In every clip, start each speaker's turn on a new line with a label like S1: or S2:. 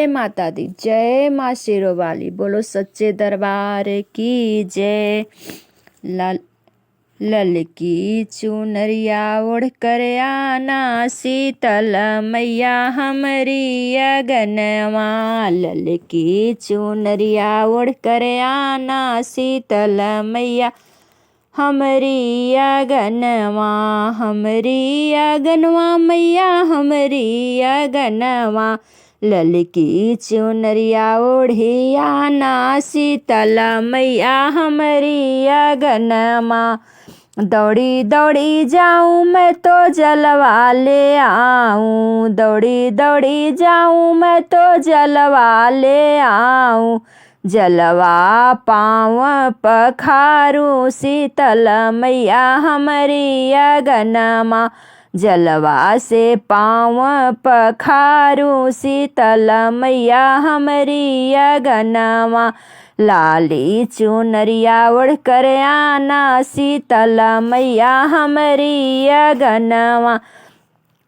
S1: जय माता दी, जय माँ शेरों वाली। बोलो सच्चे दरबार की जय। ललकी चुनरिया ओढ़ कर आना, शीतल मैया हमारी अगनवा। ललकी चुनरिया ओढ़ कर आना, शीतल मैया हमारी अगनवा। हमारी अगनवा मैया हमारी अगनवा। ललकी चुनरिया ओढ़ी आना, शीतल मैया हमारी अगनवा। दौड़ी दौड़ी जाऊं मैं तो जलवा ले आऊं, दौड़ी दौड़ी जाऊं मैं तो जलवा ले आऊं। जलवा पाँव पखारूं, शीतल मैया हमारी अगनवा। जलवा से पाँव पखारूं, शीतल मैया हमारी अगनवा। लाली चुनरिया ओढ़ कर आना, शीतल मैया हमारी अगनवा।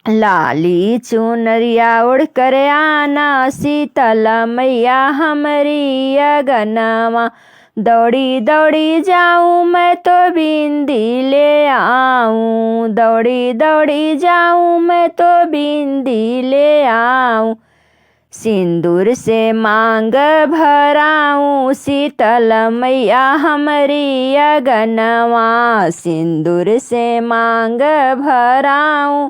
S1: लाली चुनरिया ओढ़ कर आना, शीतल मैया हमारी अगनवा। दौड़ी दौड़ी जाऊं मैं तो बिंदी ले आऊं, दौड़ी दौड़ी जाऊं मैं तो बिंदी ले आऊं। सिंदूर से मांग भराऊं, शीतल मैया हमारी अगनवा। सिंदूर से मांग भराऊं,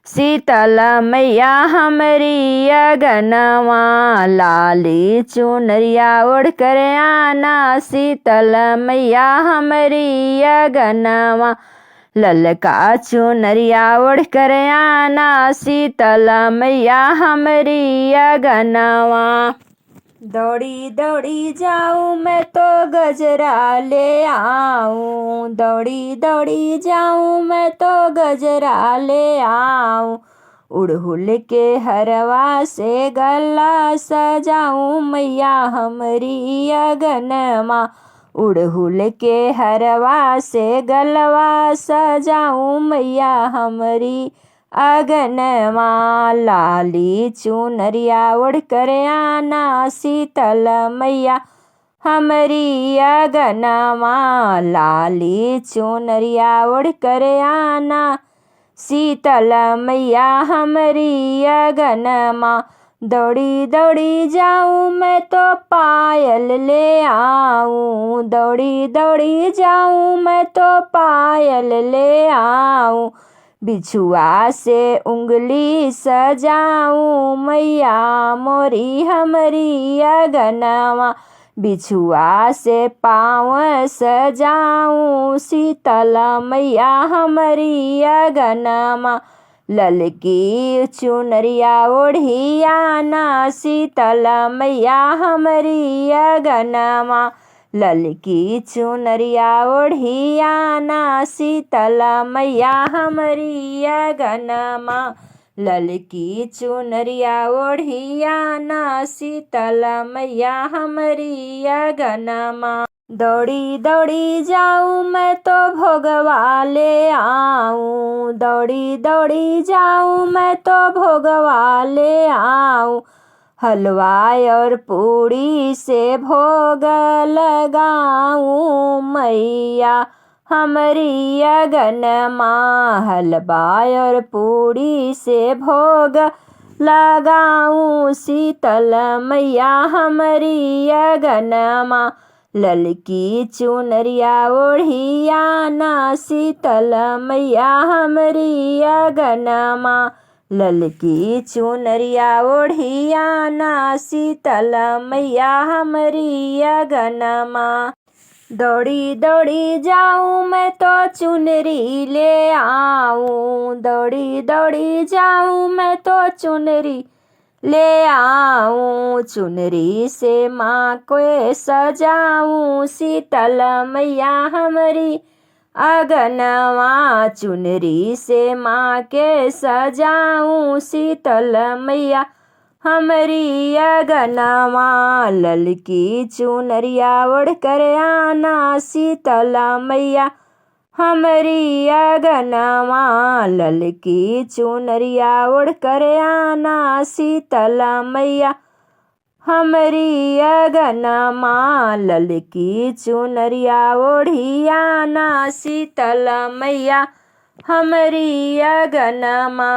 S1: शीतल मैया हमारी अगनवा। लाली चुनरिया ओढ़ कर आना, शीतल मैया हमारी अगनवा। ललका चुनरिया ओढ़ कर आना, शीतल मैया हमारी अगनवा। दौड़ी दौड़ी जाऊं मैं तो गजरा ले आऊं, दौड़ी दौड़ी जाऊं मैं तो गजरा ले आऊं। उड़हुल के हरवा से गला सजाऊं, मैया हमारी अगनवा। उड़हुल के हरवा से गलवा सजाऊं, मैया हमारी अगनवा। लाली चुनरिया ओढ़ कर आना, शीतल मैया हमारी अगनवा। लाली चुनरिया ओढ़ कर आना, शीतल मैया हमारी अगनवा। दौड़ी दौड़ी जाऊं मैं तो पायल ले आऊं, दौड़ी दौड़ी जाऊं मैं तो पायल ले आऊं। बिछुआ से उंगली सजाऊं, मैया मोरी हमारी अगनवा। बिछुआ से पाँव सजाऊं, शीतल मैया हमारी अगनवा। ललकी चुनरिया ओढ़ी आना, शीतल मैया हमारी अगनवा। ललकी चुनरिया ओढ़ी आना, शीतल मैया हमारी अगनवा। ललकी चुनरिया ओढ़ी आना, शीतल मैया हमारी अगनवा। दौड़ी दौड़ी जाऊं मैं तो भोगवा ले आऊं, दौड़ी दौड़ी जाऊं मैं तो भोगवा ले आऊं। हलवा और पूड़ी से भोग लगाऊं, मैया हमारी अगनवा। हलवा और पूड़ी से भोग लगाऊं, शीतल मैया हमारी अगनवा। ललकी चुनरिया ओढ़ी आना, शीतल मैया हमारी अगनवा। ललकी चुनरिया ओढ़ी आना, शीतल मैया हमारी अगनवा। दौड़ी दौड़ी जाऊं मैं तो चुनरी ले आऊं, दौड़ी दौड़ी जाऊं मैं तो चुनरी ले आऊं। चुनरी से माँ को सजाऊं, शीतल मैया हमारी अगनवा। चुनरी से माँ के सजाऊं, शीतल मैया हमारी अगनवा। ललकी चुनरिया ओढ़ कर आना, शीतल मैया हमारी अगनवा। ललकी चुनरिया ओढ़ कर आना, शीतल मैया हमरी अगनमा ललकी चुनरिया ओढ़िया ना शीतल मैया हमरी अगनमा।